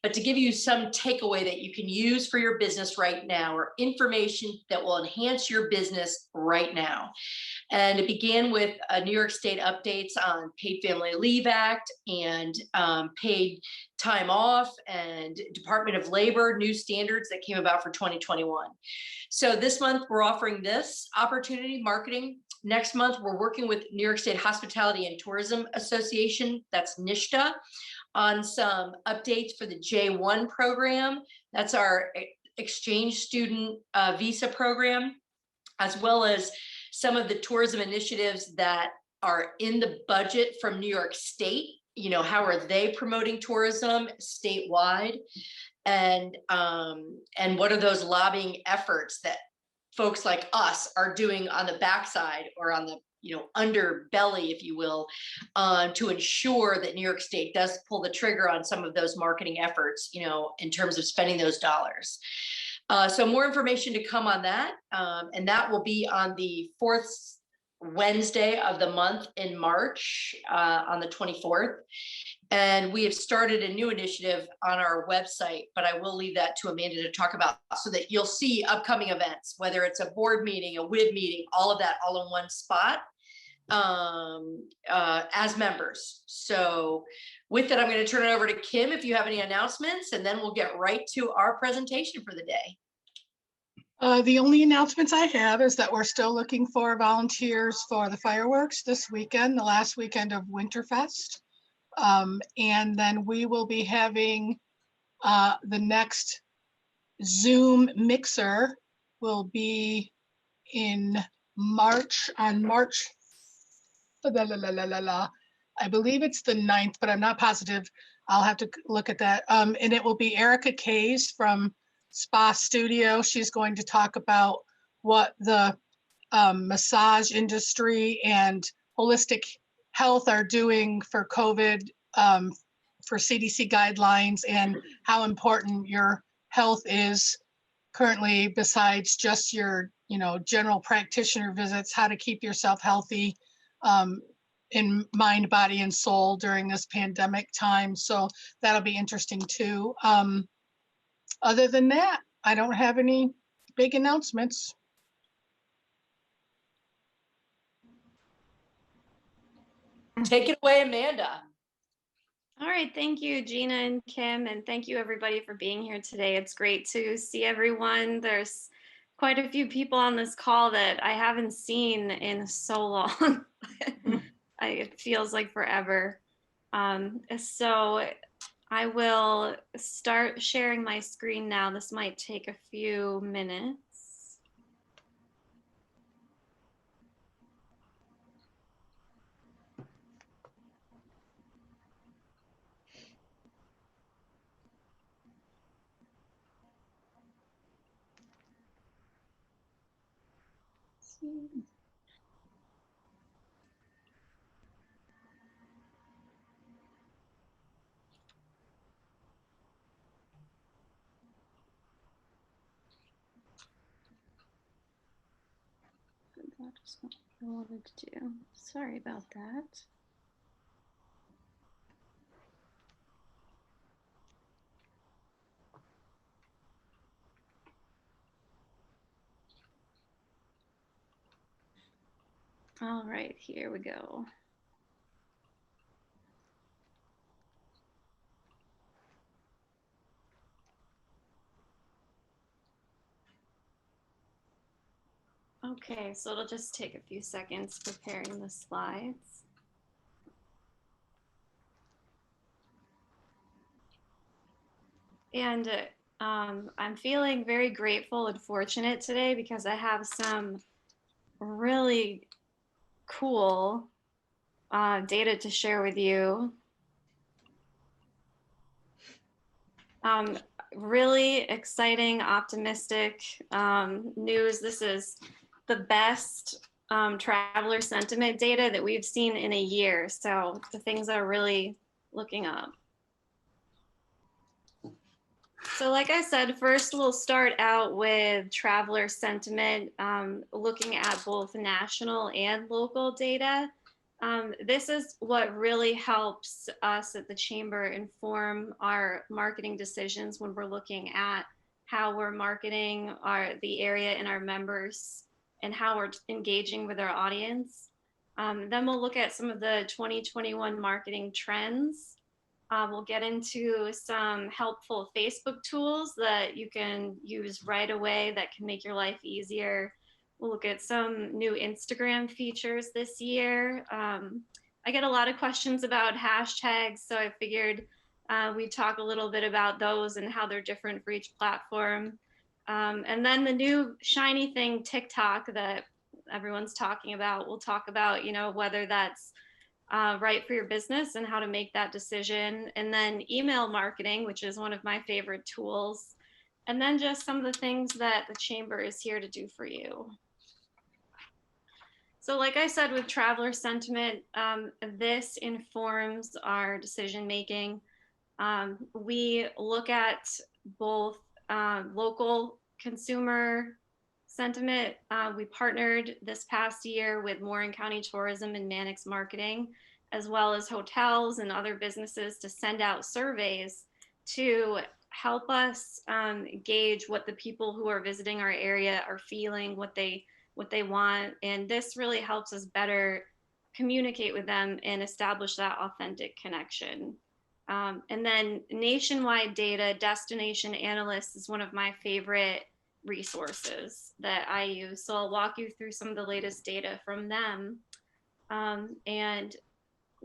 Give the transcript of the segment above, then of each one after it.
but to give you some takeaway that you can use for your business right now, or information that will enhance your business right now. And it began with New York State updates on Paid Family Leave Act and paid time off, and Department of Labor new standards that came about for 2021. So this month we're offering this opportunity marketing. Next month we're working with New York State Hospitality and Tourism Association, that's NYSHTA, on some updates for the J1 program. That's our exchange student visa program, as well as some of the tourism initiatives that are in the budget from New York State. You know, how are they promoting tourism statewide? And what are those lobbying efforts that folks like us are doing on the backside, or on the, you know, underbelly, if you will, to ensure that New York State does pull the trigger on some of those marketing efforts, you know, in terms of spending those dollars. So more information to come on that. And that will be on the fourth Wednesday of the month in March, on the 24th. And we have started a new initiative on our website, but I will leave that to Amanda to talk about, so that you'll see upcoming events, whether it's a board meeting, a WIB meeting, all of that all in one spot, as members. So with that, I'm going to turn it over to Kim if you have any announcements, and then we'll get right to our presentation for the day. The only announcements I have is that we're still looking for volunteers for the fireworks this weekend, the last weekend of Winterfest. And then we will be having the next Zoom mixer will be in March, on March, I believe it's the 9th, but I'm not positive. I'll have to look at that. And it will be Erica Kays from Spa Studio. She's going to talk about what the massage industry and holistic health are doing for COVID, for CDC guidelines, and how important your health is currently, besides just your, you know, general practitioner visits, how to keep yourself healthy in mind, body, and soul during this pandemic time. So that'll be interesting too. Other than that, I don't have any big announcements. Take it away, Amanda. All right, thank you, Gina and Kim, and thank you everybody for being here today. It's great to see everyone. There's quite a few people on this call that I haven't seen in so long. It feels like forever. So I will start sharing my screen now. This might take a few minutes. That's what I wanted to do. Sorry about that. All right, here we go. Okay, so it'll just take a few seconds preparing the slides. And I'm feeling very grateful and fortunate today because I have some really cool data to share with you. Really exciting, optimistic news. This is the best traveler sentiment data that we've seen in a year. So the things are really looking up. So like I said, first we'll start out with traveler sentiment, looking at both national and local data. This is what really helps us at the Chamber inform our marketing decisions when we're looking at how we're marketing the area and our members and how we're engaging with our audience. Then we'll look at some of the 2021 marketing trends. We'll get into some helpful Facebook tools that you can use right away that can make your life easier. We'll look at some new Instagram features this year. I get a lot of questions about hashtags, so I figured we'd talk a little bit about those and how they're different for each platform. And then the new shiny thing, TikTok, that everyone's talking about. We'll talk about, whether that's right for your business and how to make that decision. And then email marketing, which is one of my favorite tools. And then just some of the things that the Chamber is here to do for you. So like I said, with traveler sentiment, this informs our decision making. We look at both local consumer sentiment. We partnered this past year with Warren County Tourism and Mannix Marketing, as well as hotels and other businesses to send out surveys to help us gauge what the people who are visiting our area are feeling, what they want. And this really helps us better communicate with them and establish that authentic connection. And then nationwide data, Destination Analyst is one of my favorite resources that I use. So I'll walk you through some of the latest data from them. And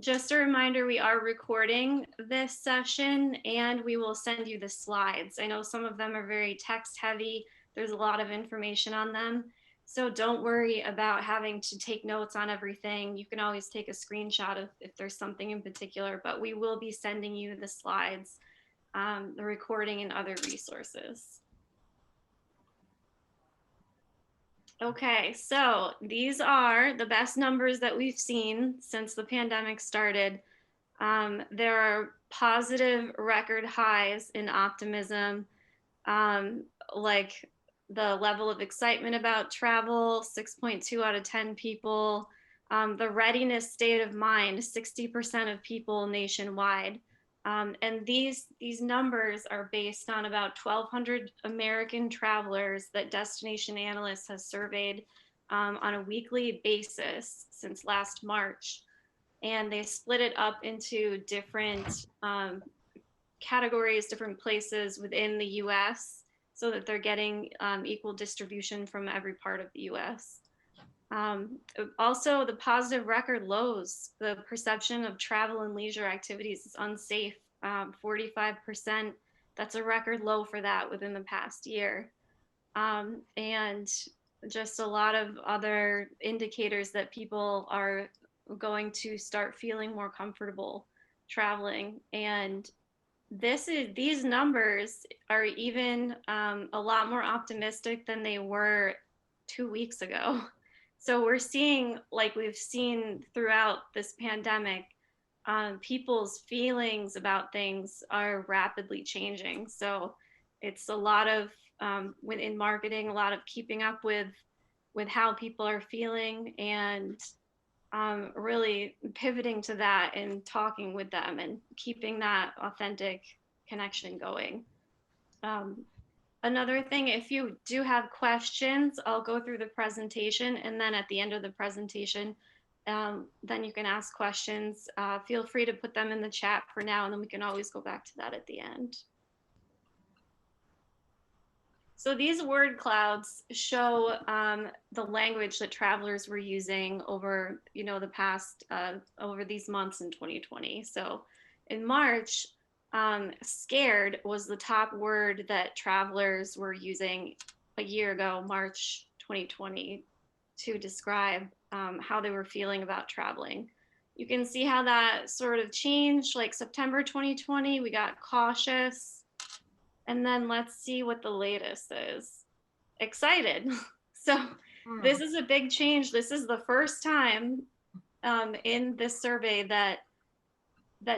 just a reminder, we are recording this session and we will send you the slides. I know some of them are very text heavy. There's a lot of information on them. So don't worry about having to take notes on everything. You can always take a screenshot if there's something in particular, but we will be sending you the slides, the recording and other resources. Okay, so these are the best numbers that we've seen since the pandemic started. There are positive record highs in optimism, like the level of excitement about travel, 6.2 out of 10 people. The readiness state of mind, 60% of people nationwide. And these numbers are based on about 1,200 American travelers that Destination Analyst has surveyed on a weekly basis since last March. And they split it up into different categories, different places within the US, so that they're getting equal distribution from every part of the US. Also, the positive record lows, the perception of travel and leisure activities is unsafe, 45%. That's a record low for that within the past year. And just a lot of other indicators that people are going to start feeling more comfortable traveling. And these numbers are even a lot more optimistic than they were 2 weeks ago. So we're seeing, like we've seen throughout this pandemic, people's feelings about things are rapidly changing. So it's a lot of, in marketing, a lot of keeping up with how people are feeling and really pivoting to that and talking with them and keeping that authentic connection going. Another thing, if you do have questions, I'll go through the presentation, and then at the end of the presentation, then you can ask questions. Feel free to put them in the chat for now, and then we can always go back to that at the end. So these word clouds show the language that travelers were using over, the past, over these months in 2020. So in March, scared was the top word that travelers were using a year ago, March 2020, to describe how they were feeling about traveling. You can see how that sort of changed, like September 2020, we got cautious. And then let's see what the latest is. Excited. So this is a big change. This is the first time in this survey that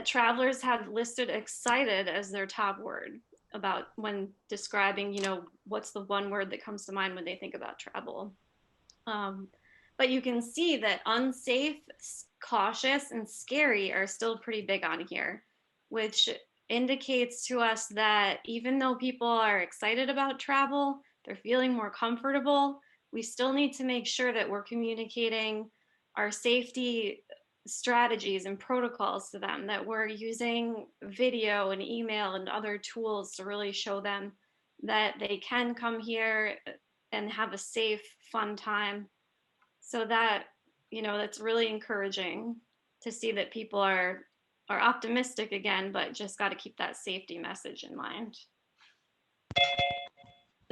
travelers have listed excited as their top word about when describing, what's the one word that comes to mind when they think about travel. But you can see that unsafe, cautious, and scary are still pretty big on here, which indicates to us that even though people are excited about travel, they're feeling more comfortable, we still need to make sure that we're communicating our safety strategies and protocols to them, that we're using video and email and other tools to really show them that they can come here and have a safe, fun time. So that, that's really encouraging to see that people are optimistic again, but just got to keep that safety message in mind.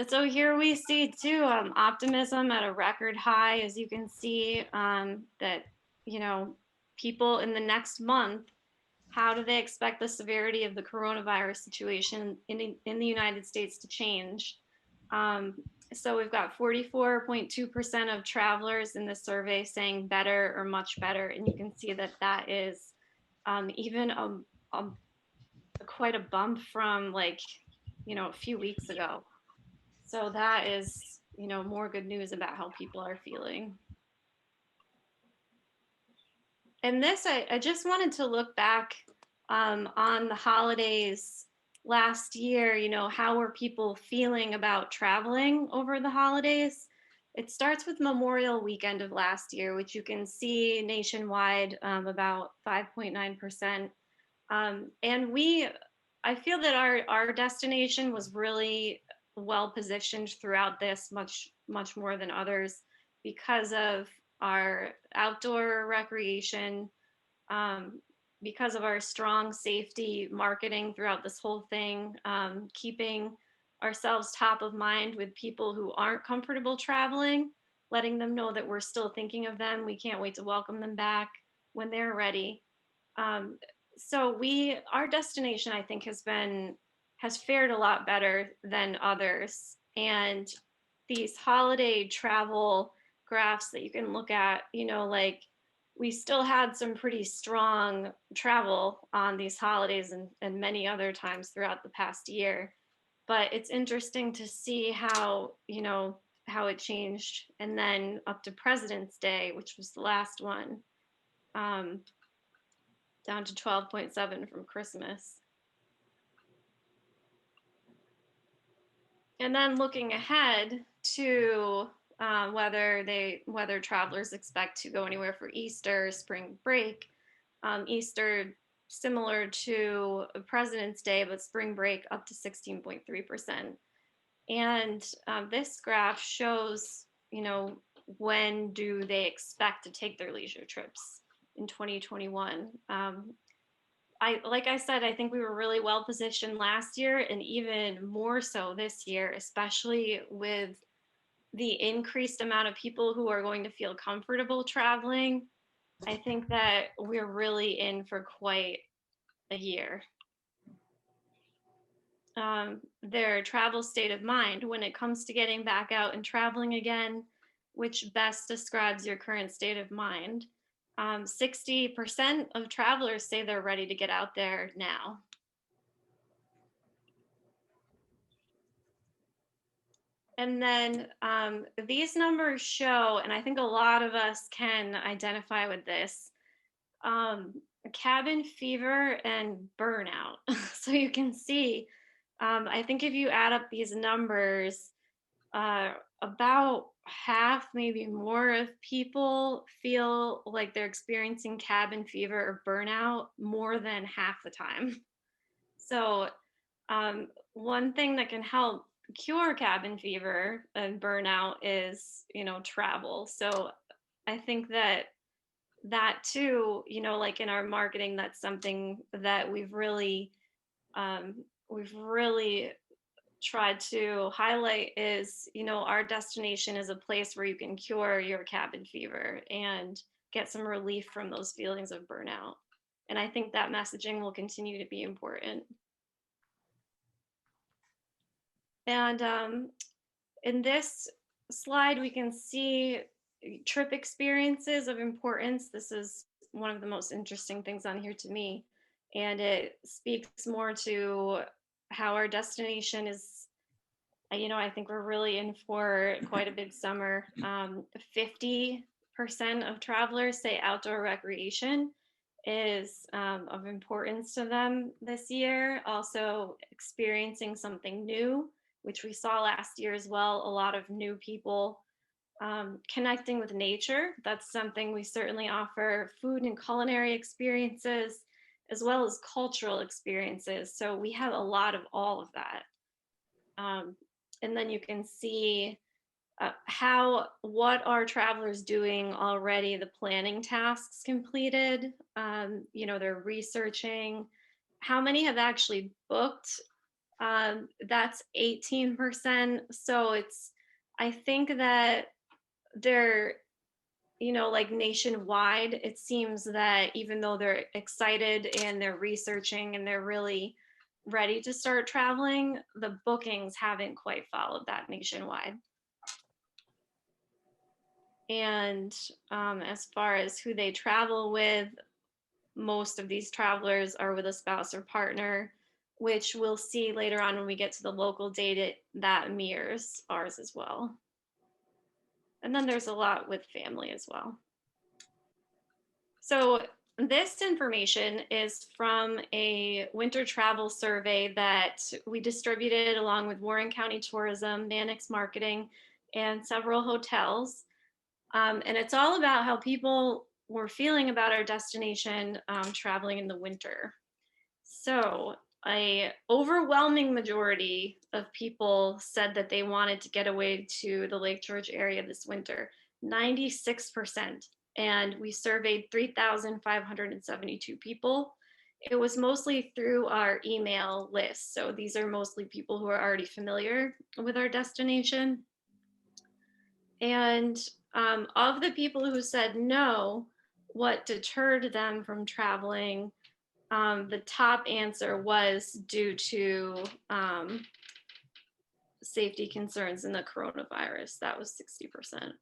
So here we see too optimism at a record high, as you can see, that people in the next month, how do they expect the severity of the coronavirus situation in the United States to change? So we've got 44.2% of travelers in the survey saying better or much better, and you can see that that is even quite a bump from like a few weeks ago. So that is more good news about how people are feeling. And this, I just wanted to look back on the holidays last year. How were people feeling about traveling over the holidays? It starts with Memorial Weekend of last year, which you can see nationwide about 5.9%. And I feel that our destination was really well positioned throughout this, much more than others, because of our outdoor recreation, because of our strong safety marketing throughout this whole thing, keeping ourselves top of mind with people who aren't comfortable traveling, letting them know that we're still thinking of them. We can't wait to welcome them back when they're ready. So our destination, I think, has fared a lot better than others. And these holiday travel graphs that you can look at, like we still had some pretty strong travel on these holidays and many other times throughout the past year. But it's interesting to see how it changed. And then up to President's Day, which was the last one, down to 12.7 from Christmas. And then looking ahead to whether travelers expect to go anywhere for Easter, spring break. Easter similar to President's Day, but spring break up to 16.3%. And this graph shows, when do they expect to take their leisure trips in 2021. Like I said, I think we were really well positioned last year, and even more so this year, especially with the increased amount of people who are going to feel comfortable traveling. I think that we're really in for quite a year. Their travel state of mind when it comes to getting back out and traveling again, which best describes your current state of mind. 60% of travelers say they're ready to get out there now. And then these numbers show, and I think a lot of us can identify with this, cabin fever and burnout. So you can see, I think if you add up these numbers, about half, maybe more of people feel like they're experiencing cabin fever or burnout more than half the time. So one thing that can help cure cabin fever and burnout is, travel. So I think that too, like in our marketing, that's something that we've really tried to highlight is, our destination is a place where you can cure your cabin fever and get some relief from those feelings of burnout. And I think that messaging will continue to be important. And in this slide, we can see trip experiences of importance. This is one of the most interesting things on here to me. And it speaks more to how our destination is, I think we're really in for quite a big summer. 50 of travelers say outdoor recreation is of importance to them this year. Also experiencing something new, which we saw last year as well. A lot of new people connecting with nature. That's something we certainly offer. Food and culinary experiences, as well as cultural experiences. So we have a lot of all of that. And then you can see what are travelers doing already, the planning tasks completed, they're researching. How many have actually booked? That's 18%. So I think that they're, like nationwide, it seems that even though they're excited and they're researching and they're really ready to start traveling, the bookings haven't quite followed that nationwide. And as far as who they travel with, most of these travelers are with a spouse or partner, which we'll see later on when we get to the local data that mirrors ours as well. And then there's a lot with family as well. So this information is from a winter travel survey that we distributed along with Warren County Tourism, Mannix Marketing, and several hotels. And it's all about how people were feeling about our destination traveling in the winter. So an overwhelming majority of people said that they wanted to get away to the Lake George area this winter, 96%. And we surveyed 3,572 people. It was mostly through our email list. So these are mostly people who are already familiar with our destination. And of the people who said no, what deterred them from traveling, the top answer was due to safety concerns in the coronavirus. That was 60%.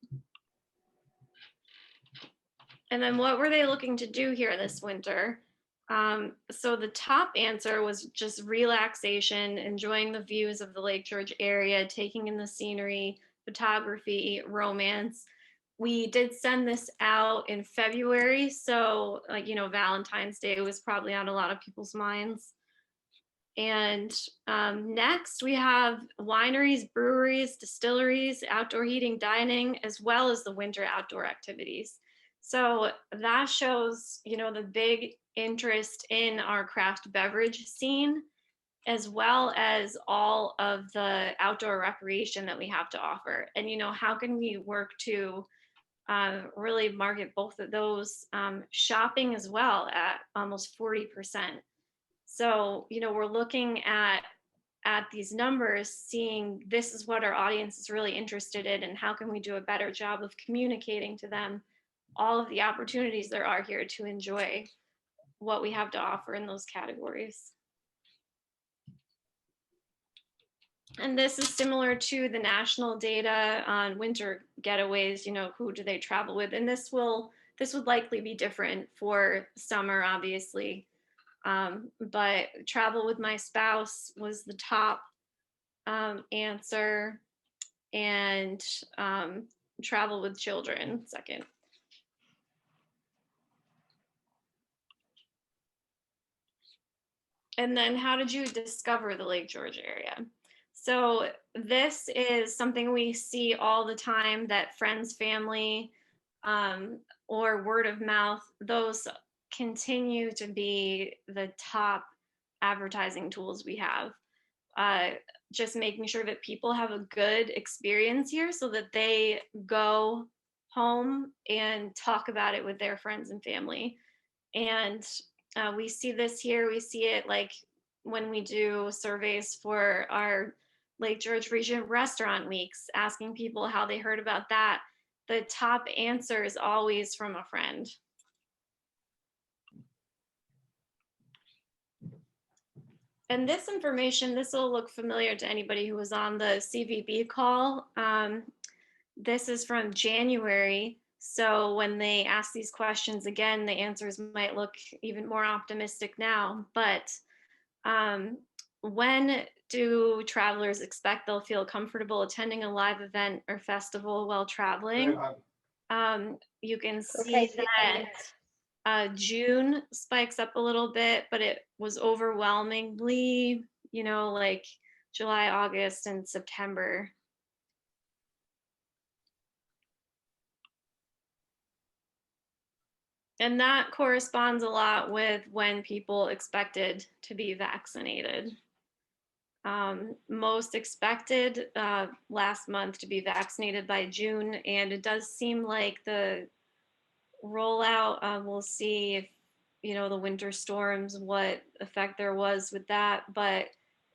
And then what were they looking to do here this winter? So the top answer was just relaxation, enjoying the views of the Lake George area, taking in the scenery, photography, romance. We did send this out in February, so Valentine's Day was probably on a lot of people's minds. And next we have wineries, breweries, distilleries, outdoor heating, dining, as well as the winter outdoor activities. So that shows, the big interest in our craft beverage scene, as well as all of the outdoor recreation that we have to offer. And, how can we work to really market both of those? Shopping as well at almost 40%. So, we're looking at these numbers, seeing this is what our audience is really interested in, and how can we do a better job of communicating to them all of the opportunities there are here to enjoy what we have to offer in those categories. And this is similar to the national data on winter getaways, who do they travel with? And this would likely be different for summer, obviously. But travel with my spouse was the top answer, and travel with children second. And then how did you discover the Lake George area? So this is something we see all the time, that friends, family, or word of mouth, those continue to be the top advertising tools we have. Just making sure that people have a good experience here so that they go home and talk about it with their friends and family. And we see this here. We see it like when we do surveys for our Lake George Region Restaurant Weeks, asking people how they heard about that. The top answer is always from a friend. And this information, this will look familiar to anybody who was on the CVB call. This is from January. So when they ask these questions again, the answers might look even more optimistic now. But when do travelers expect they'll feel comfortable attending a live event or festival while traveling? You can Okay, see that June spikes up a little bit, but it was overwhelmingly, like July, August, and September. And that corresponds a lot with when people expected to be vaccinated. Most expected last month to be vaccinated by June, and it does seem like the rollout, we'll see if, the winter storms, what effect there was with that, but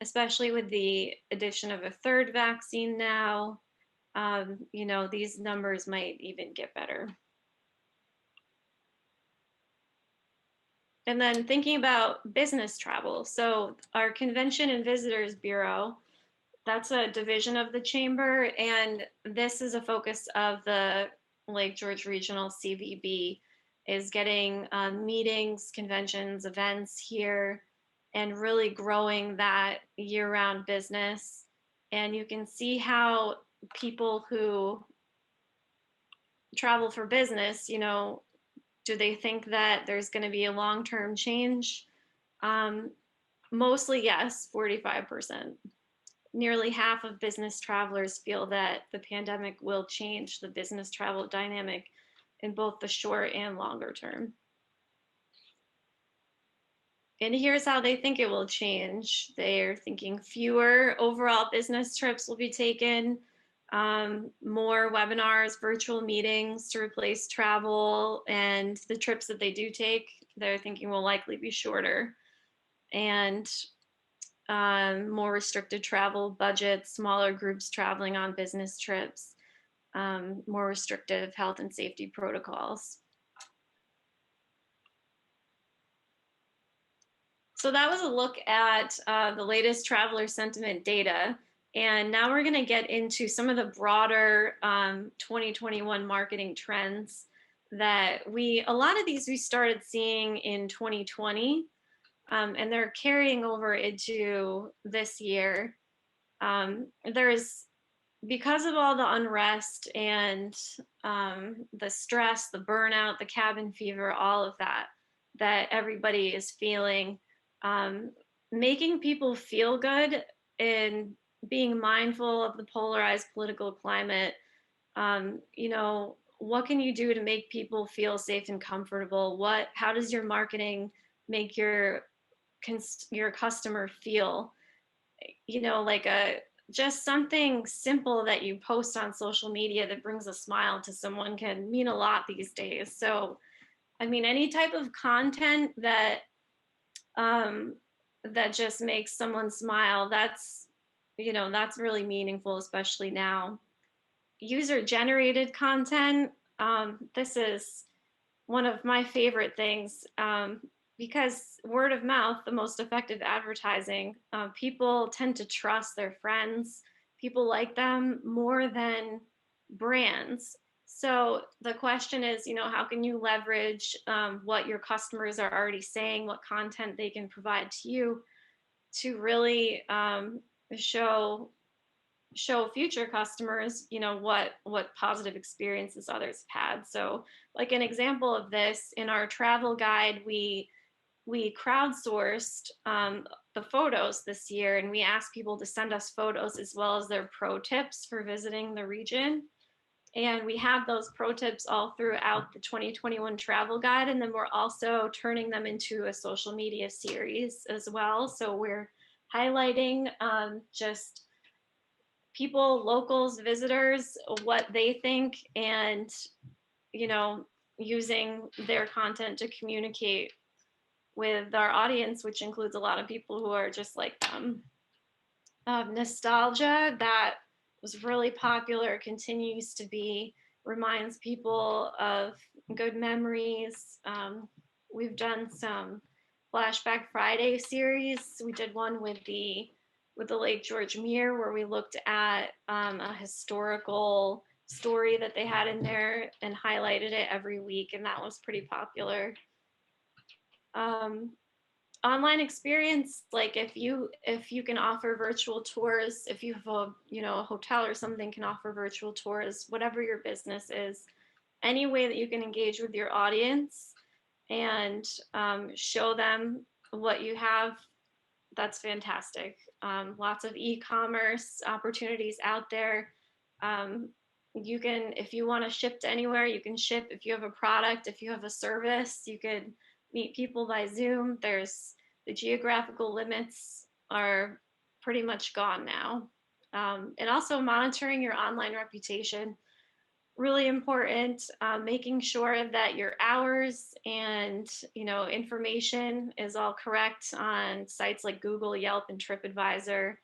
especially with the addition of a third vaccine now, these numbers might even get better. And then thinking about business travel. So our Convention and Visitors Bureau, that's a division of the chamber, and this is a focus of the Lake George Regional CVB, is getting meetings, conventions, events here, and really growing that year-round business. And you can see how people who travel for business, do they think that there's going to be a long-term change? Mostly yes, 45%. Nearly half of business travelers feel that the pandemic will change the business travel dynamic in both the short and longer term. And here's how they think it will change. They're thinking fewer overall business trips will be taken, more webinars, virtual meetings to replace travel, and the trips that they do take, they're thinking will likely be shorter. And more restricted travel budgets, smaller groups traveling on business trips, more restrictive health and safety protocols. So that was a look at the latest traveler sentiment data. And now we're going to get into some of the broader 2021 marketing trends that a lot of these we started seeing in 2020. And they're carrying over into this year. Because of all the unrest and the stress, the burnout, the cabin fever, all of that everybody is feeling, making people feel good and being mindful of the polarized political climate. What can you do to make people feel safe and comfortable? How does your marketing make your customer feel? Just something simple that you post on social media that brings a smile to someone can mean a lot these days. So, any type of content that just makes someone smile, that's really meaningful, especially now. User-generated content, this is one of my favorite things, because word of mouth, the most effective advertising, people tend to trust their friends. People like them more than brands. So the question is, how can you leverage what your customers are already saying, what content they can provide to you to really show future customers, what positive experiences others have had. So like an example of this, in our travel guide, we crowdsourced the photos this year, and we asked people to send us photos as well as their pro tips for visiting the region. And we have those pro tips all throughout the 2021 travel guide. And then we're also turning them into a social media series as well. So we're highlighting just people, locals, visitors, what they think, and, using their content to communicate with our audience, which includes a lot of people who are just like them. Nostalgia, that was really popular, continues to be, reminds people of good memories. We've done some Flashback Friday series. We did one with the Lake George Mere, where we looked at a historical story that they had in there and highlighted it every week, and that was pretty popular. Online experience, like if you can offer virtual tours, if you have a hotel or something can offer virtual tours, whatever your business is, any way that you can engage with your audience and show them what you have, that's fantastic. Lots of e-commerce opportunities out there. You can, if you want to ship to anywhere, you can ship. If you have a product, if you have a service, you could meet people by Zoom. There's the geographical limits are pretty much gone now. And also monitoring your online reputation, really important. Making sure that your hours and information is all correct on sites like Google, Yelp, and TripAdvisor.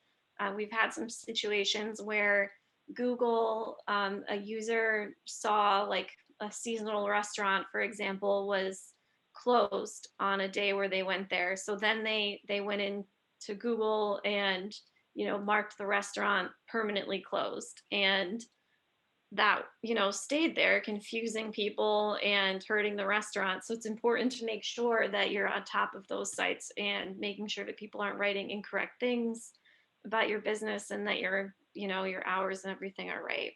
We've had some situations where Google, a user saw like a seasonal restaurant, for example, was closed on a day where they went there. So then they went into Google and marked the restaurant permanently closed, and that stayed there, confusing people and hurting the restaurant. So it's important to make sure that you're on top of those sites and making sure that people aren't writing incorrect things about your business, and that your hours and everything are right.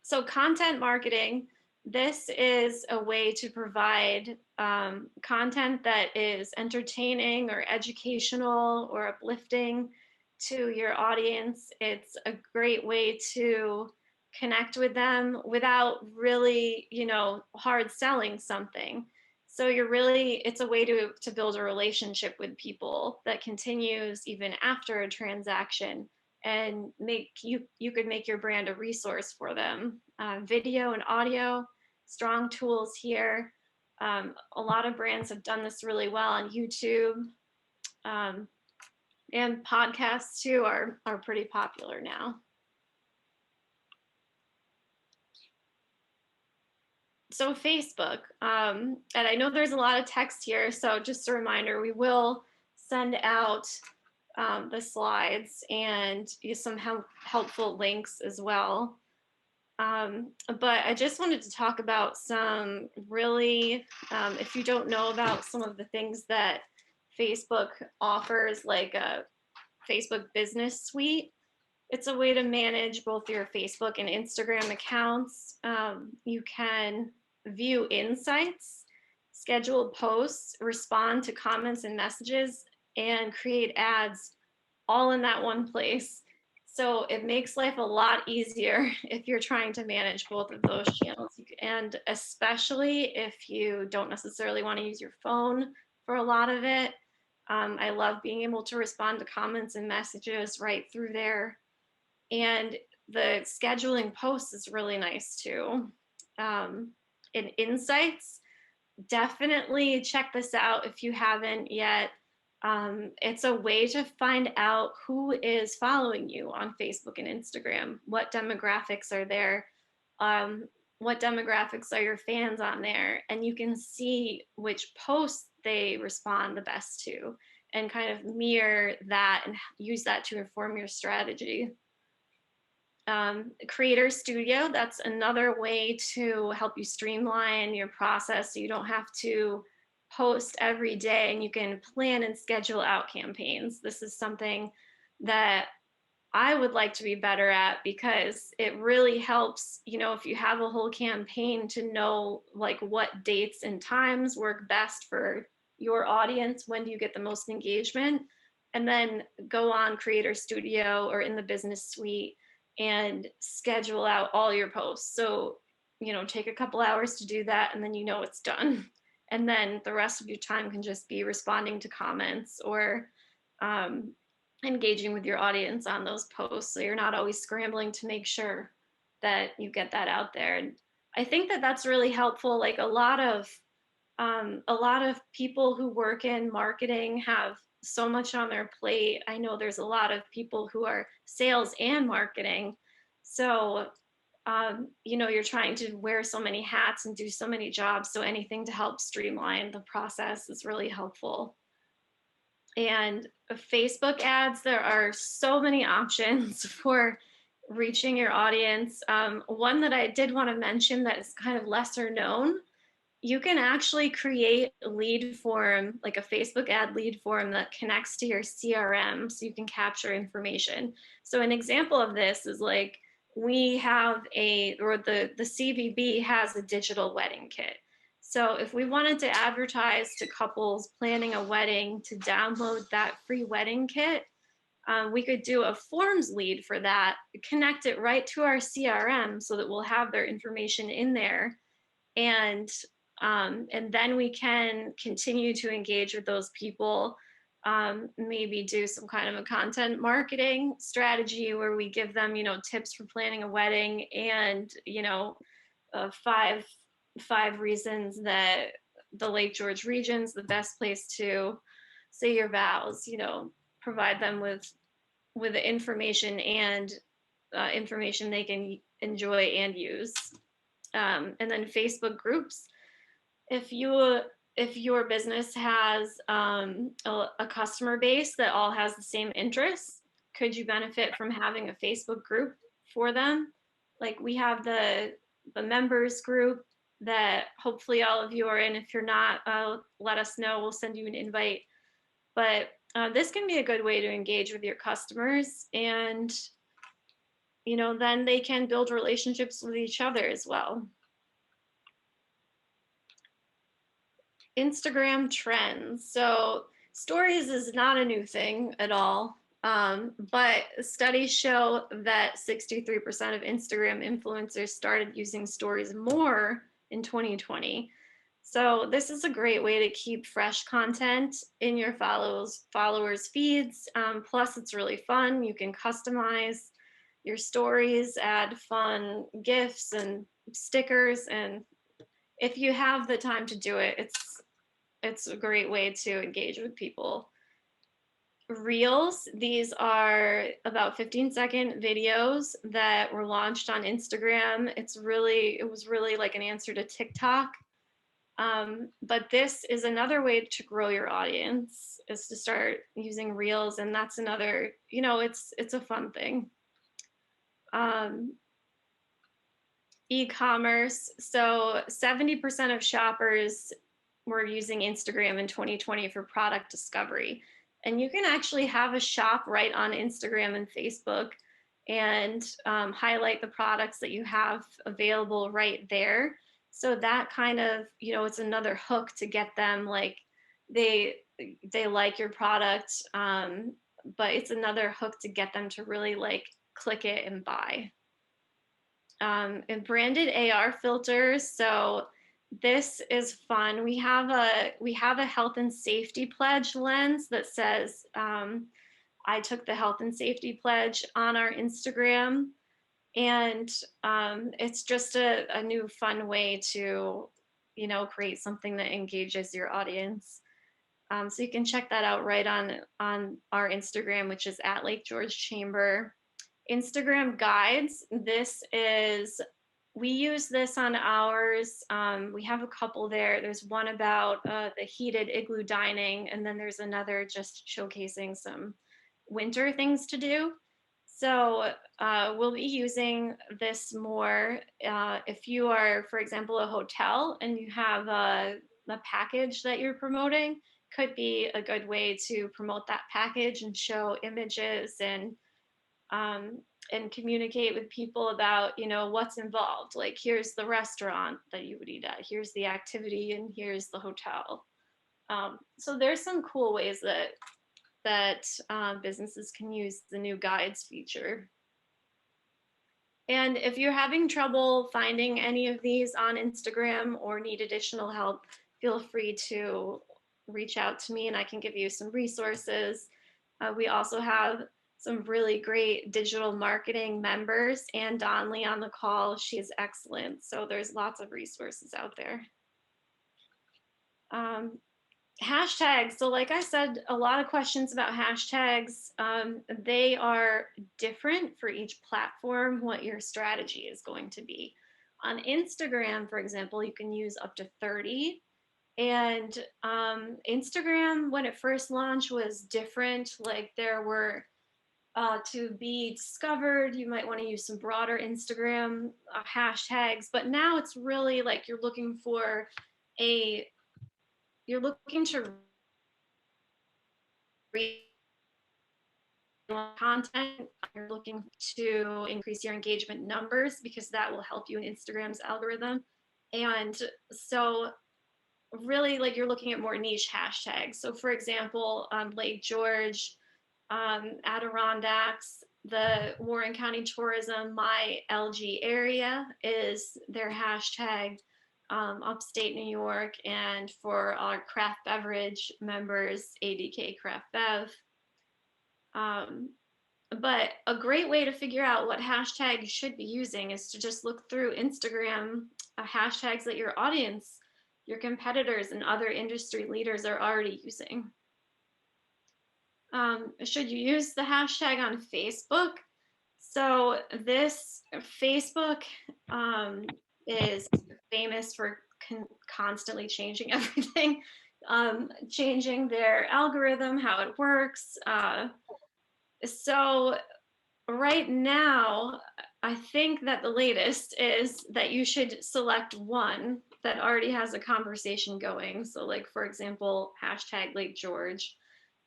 So content marketing, this is a way to provide content that is entertaining or educational or uplifting to your audience. It's a great way to connect with them without really, hard selling something. So it's a way to build a relationship with people that continues even after a transaction, and you could make your brand a resource for them. Video and audio, strong tools here. A lot of brands have done this really well on YouTube. And podcasts too are pretty popular now. So Facebook, and I know there's a lot of text here, so just a reminder, we will send out the slides and some helpful links as well. But I just wanted to talk about some really, if you don't know about some of the things that Facebook offers, like a Facebook Business Suite. It's a way to manage both your Facebook and Instagram accounts. You can view insights, schedule posts, respond to comments and messages, and create ads all in that one place. So it makes life a lot easier if you're trying to manage both of those channels. And especially if you don't necessarily want to use your phone for a lot of it. I love being able to respond to comments and messages right through there. And the scheduling posts is really nice too. In Insights, definitely check this out if you haven't yet. It's a way to find out who is following you on Facebook and Instagram, what demographics are there, what demographics are your fans on there, and you can see which posts they respond the best to and kind of mirror that and use that to inform your strategy. Creator Studio, that's another way to help you streamline your process so you don't have to post every day, and you can plan and schedule out campaigns. This is something that I would like to be better at, because it really helps, if you have a whole campaign, to know like what dates and times work best for your audience. When do you get the most engagement? And then go on Creator Studio or in the Business Suite and schedule out all your posts. So, take a couple hours to do that, and then it's done. And then the rest of your time can just be responding to comments or engaging with your audience on those posts. So you're not always scrambling to make sure that you get that out there. And I think that that's really helpful. Like a lot of people who work in marketing have so much on their plate. I know there's a lot of people who are sales and marketing. So, you're trying to wear so many hats and do so many jobs. So anything to help streamline the process is really helpful. And Facebook ads, there are so many options for reaching your audience. One that I did want to mention that is kind of lesser known, you can actually create a lead form, like a Facebook ad lead form that connects to your CRM, so you can capture information. So an example of this is like we have the CVB has a digital wedding kit. So if we wanted to advertise to couples planning a wedding to download that free wedding kit, we could do a forms lead for that, connect it right to our CRM so that we'll have their information in there. And then we can continue to engage with those people, maybe do some kind of a content marketing strategy where we give them, tips for planning a wedding and, five reasons that the Lake George region's the best place to say your vows, provide them with the information and information they can enjoy and use. And then Facebook groups. If your business has a customer base that all has the same interests, could you benefit from having a Facebook group for them? Like we have the members group that hopefully all of you are in. If you're not, let us know. We'll send you an invite. But this can be a good way to engage with your customers, and then they can build relationships with each other as well. Instagram trends. So stories is not a new thing at all, but studies show that 63% of Instagram influencers started using stories more in 2020. So this is a great way to keep fresh content in your followers feeds. Plus it's really fun. You can customize your stories, add fun GIFs and stickers, and if you have the time to do it, it's a great way to engage with people. Reels, these are about 15-second videos that were launched on Instagram. It was really like an answer to TikTok. But this is another way to grow your audience, is to start using Reels, and that's another, it's a fun thing. E-commerce. So 70% of shoppers were using Instagram in 2020 for product discovery. And you can actually have a shop right on Instagram and Facebook and highlight the products that you have available right there. So that kind of, it's another hook to get them, like they like your product, but it's another hook to get them to really like click it and buy. And branded AR filters. So this is fun. We have a health and safety pledge lens that says, I took the health and safety pledge on our Instagram. And it's just a new fun way to, create something that engages your audience. So you can check that out right on our Instagram, which is at Lake George Chamber. Instagram guides. We use this on ours. We have a couple there. There's one about the heated igloo dining, and then there's another just showcasing some winter things to do. So we'll be using this more if you are, for example, a hotel and you have a package that you're promoting. Could be a good way to promote that package and show images and communicate with people about, what's involved. Like, here's the restaurant that you would eat at, here's the activity, and here's the hotel. So there's some cool ways that businesses can use the new guides feature. And if you're having trouble finding any of these on Instagram or need additional help, feel free to reach out to me and I can give you some resources. We also have some really great digital marketing members, and Donley on the call. She's excellent. So there's lots of resources out there. Hashtags. So like I said, a lot of questions about hashtags. They are different for each platform, what your strategy is going to be. On Instagram, for example, you can use up to 30. And Instagram, when it first launched, was different. Like there were, to be discovered, you might want to use some broader Instagram hashtags. But now it's really like you're looking to reach content, you're looking to increase your engagement numbers because that will help you in Instagram's algorithm. And so really, like, you're looking at more niche hashtags. So for example, Lake George, Adirondacks, the Warren County Tourism, my LG area is their hashtag, upstate New York, and for our craft beverage members, ADK Craft Bev. But a great way to figure out what hashtag you should be using is to just look through Instagram hashtags that your audience, your competitors, and other industry leaders are already using. Should you use the hashtag on Facebook? So this Facebook is famous for constantly changing everything, changing their algorithm, how it works. So right now, I think that the latest is that you should select one that already has a conversation going. So like, for example, hashtag Lake George.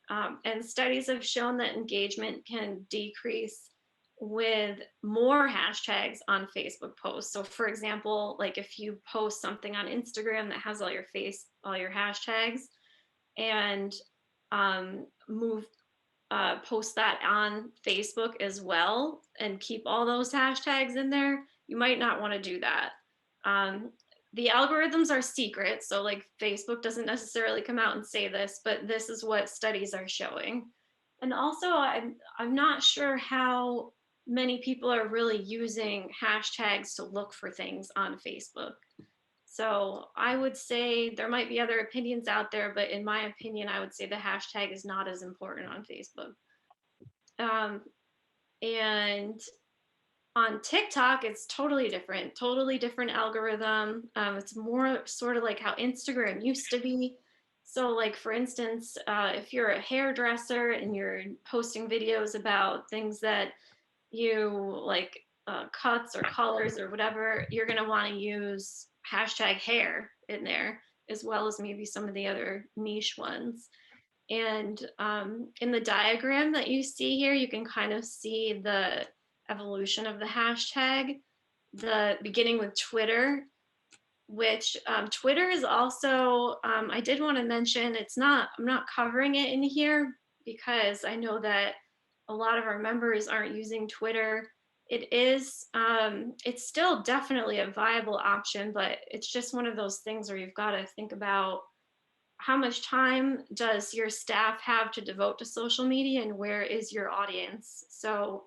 And studies have shown that engagement can decrease with more hashtags on Facebook posts. So for example, like if you post something on Instagram that has all your hashtags, and post that on Facebook as well and keep all those hashtags in there, you might not want to do that. The algorithms are secret, so like Facebook doesn't necessarily come out and say this, but this is what studies are showing. And also, I'm not sure how many people are really using hashtags to look for things on Facebook. So I would say there might be other opinions out there, but in my opinion, I would say the hashtag is not as important on Facebook. And on TikTok, it's totally different algorithm. It's more sort of like how Instagram used to be. So like, for instance, if you're a hairdresser and you're posting videos about things that you like, cuts or colors or whatever, you're gonna wanna use hashtag hair in there, as well as maybe some of the other niche ones. And in the diagram that you see here, you can kind of see the evolution of the hashtag, the beginning with Twitter, which Twitter is also, I did want to mention, I'm not covering it in here because I know that a lot of our members aren't using Twitter. It is, it's still definitely a viable option, but it's just one of those things where you've got to think about how much time does your staff have to devote to social media and where is your audience? So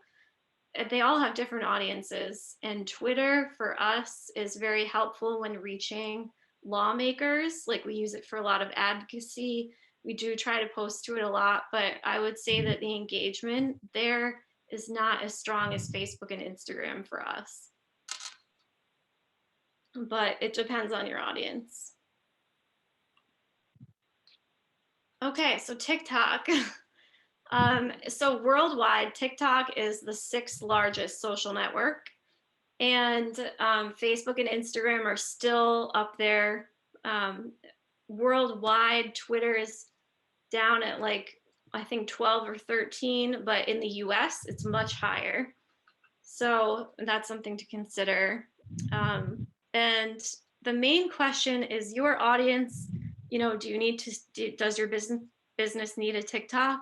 they all have different audiences, and Twitter for us is very helpful when reaching lawmakers. Like, we use it for a lot of advocacy. We do try to post to it a lot, but I would say that the engagement there is not as strong as Facebook and Instagram for us. But it depends on your audience. Okay, so TikTok. So worldwide, TikTok is the 6th largest social network, and Facebook and Instagram are still up there. Worldwide, Twitter is down at like, I think 12 or 13, but in the US, it's much higher. So that's something to consider. And the main question is your audience, do you need to, does your business need a TikTok?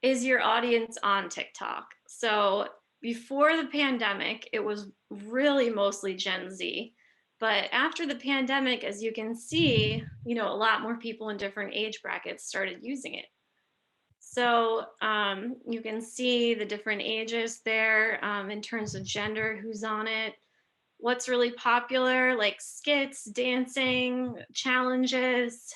Is your audience on TikTok? So before the pandemic, it was really mostly Gen Z. But after the pandemic, as you can see, a lot more people in different age brackets started using it. So you can see the different ages there in terms of gender, who's on it. What's really popular, like skits, dancing, challenges,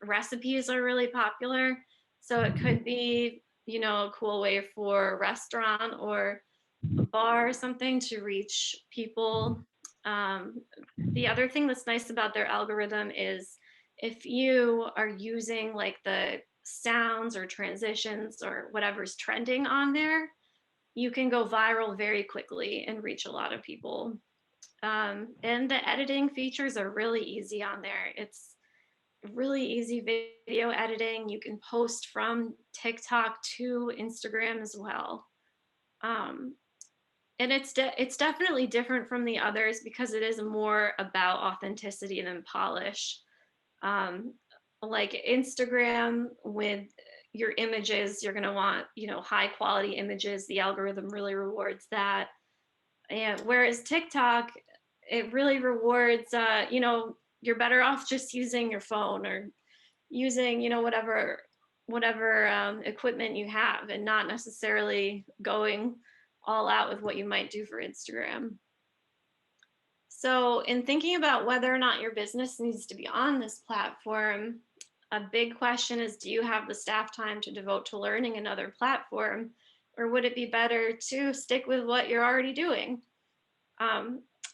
recipes are really popular. So it could be, a cool way for a restaurant or a bar or something to reach people. The other thing that's nice about their algorithm is if you are using like the sounds or transitions or whatever's trending on there, you can go viral very quickly and reach a lot of people. And the editing features are really easy on there. really easy video editing. You can post from TikTok to Instagram as well. And it's definitely different from the others because it is more about authenticity than polish. Like Instagram with your images, you're gonna want, high quality images. The algorithm really rewards that. And whereas TikTok, it really rewards, you're better off just using your phone or using, whatever equipment you have, and not necessarily going all out with what you might do for Instagram. So in thinking about whether or not your business needs to be on this platform, a big question is, do you have the staff time to devote to learning another platform? Or would it be better to stick with what you're already doing?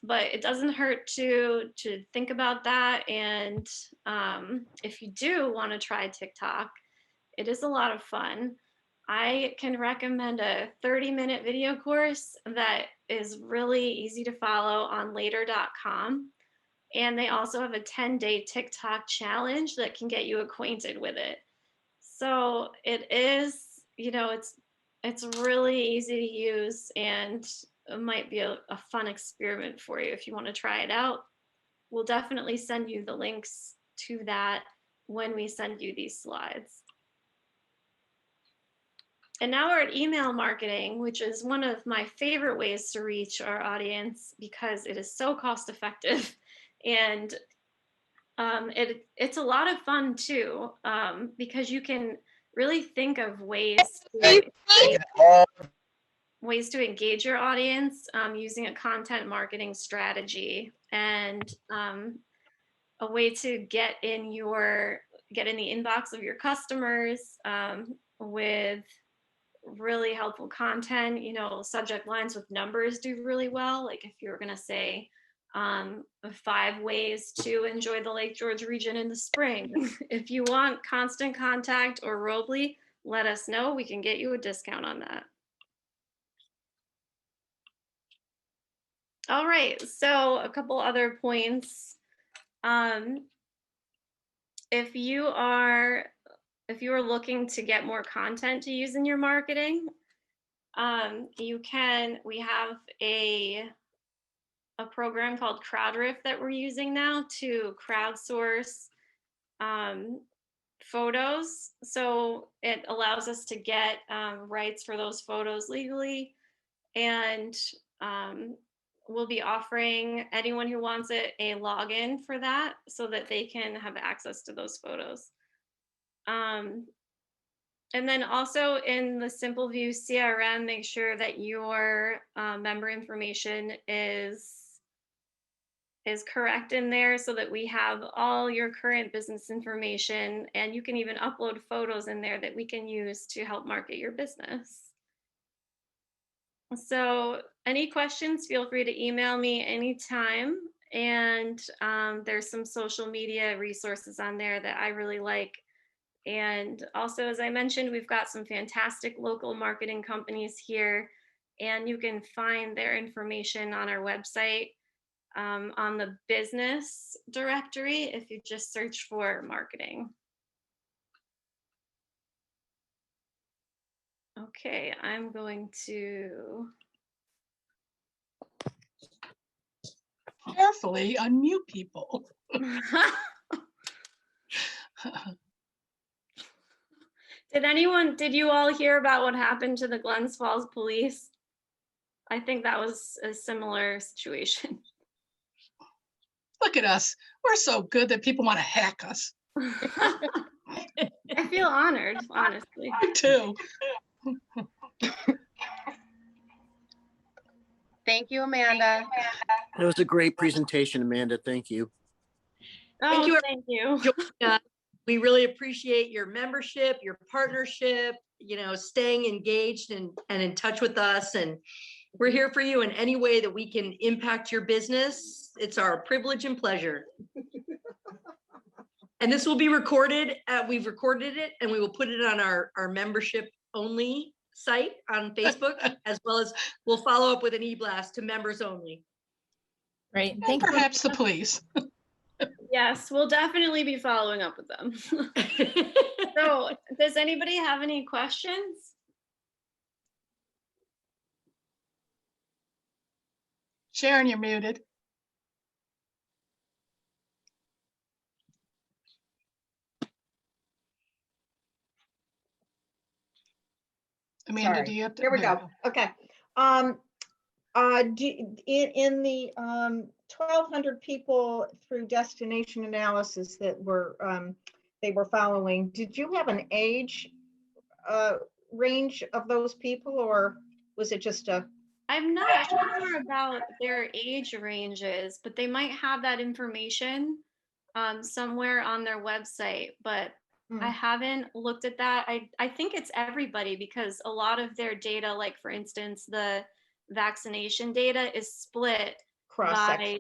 But it doesn't hurt to think about that. And if you do want to try TikTok, it is a lot of fun. I can recommend a 30-minute video course that is really easy to follow on later.com. And they also have a 10-day TikTok challenge that can get you acquainted with it. So it is, it's really easy to use, and it might be a fun experiment for you if you want to try it out. We'll definitely send you the links to that when we send you these slides. And now we're at email marketing, which is one of my favorite ways to reach our audience because it is so cost effective. And it's a lot of fun too, because you can really think of ways to engage your audience using a content marketing strategy, and a way to get in the inbox of your customers with really helpful content. Subject lines with numbers do really well. Like if you're going to say 5 ways to enjoy the Lake George region in the spring. If you want Constant Contact or Robley, let us know. We can get you a discount on that. All right, so a couple other points. If you are looking to get more content to use in your marketing, we have a program called CrowdRiff that we're using now to crowdsource photos. So it allows us to get rights for those photos legally, and we'll be offering anyone who wants it a login for that so that they can have access to those photos. And then also in the Simple View CRM, make sure that your member information is correct in there so that we have all your current business information, and you can even upload photos in there that we can use to help market your business. So any questions, feel free to email me anytime. And there's some social media resources on there that I really like. And also, as I mentioned, we've got some fantastic local marketing companies here, and you can find their information on our website on the business directory if you just search for marketing. Okay, I'm going to carefully unmute people. Did you all hear about what happened to the Glens Falls police? I think that was a similar situation. Look at us. We're so good that people want to hack us. I feel honored, honestly. Me too. Thank you, Amanda. That was a great presentation, Amanda. Thank you. Thank you. We really appreciate your membership, your partnership, staying engaged and in touch with us. And we're here for you in any way that we can impact your business. It's our privilege and pleasure. And this will be recorded. We've recorded it, and we will put it on our membership only site on Facebook, as well as we'll follow up with an e-blast to members only. Great. And Thank you. perhaps the police. Yes, we'll definitely be following up with them. So, does anybody have any questions? Sharon, you're muted. Amanda, Sorry. do you have to? Here we there you go. Okay. Um, in the 1,200 people through destination analysis that were they were following, did you have an age range of those people, or was it just a? I'm not sure about their age ranges, but they might have that information somewhere on their website, but I haven't looked at that. I think it's everybody because a lot of their data, like for instance, the vaccination data is split by Cross-section.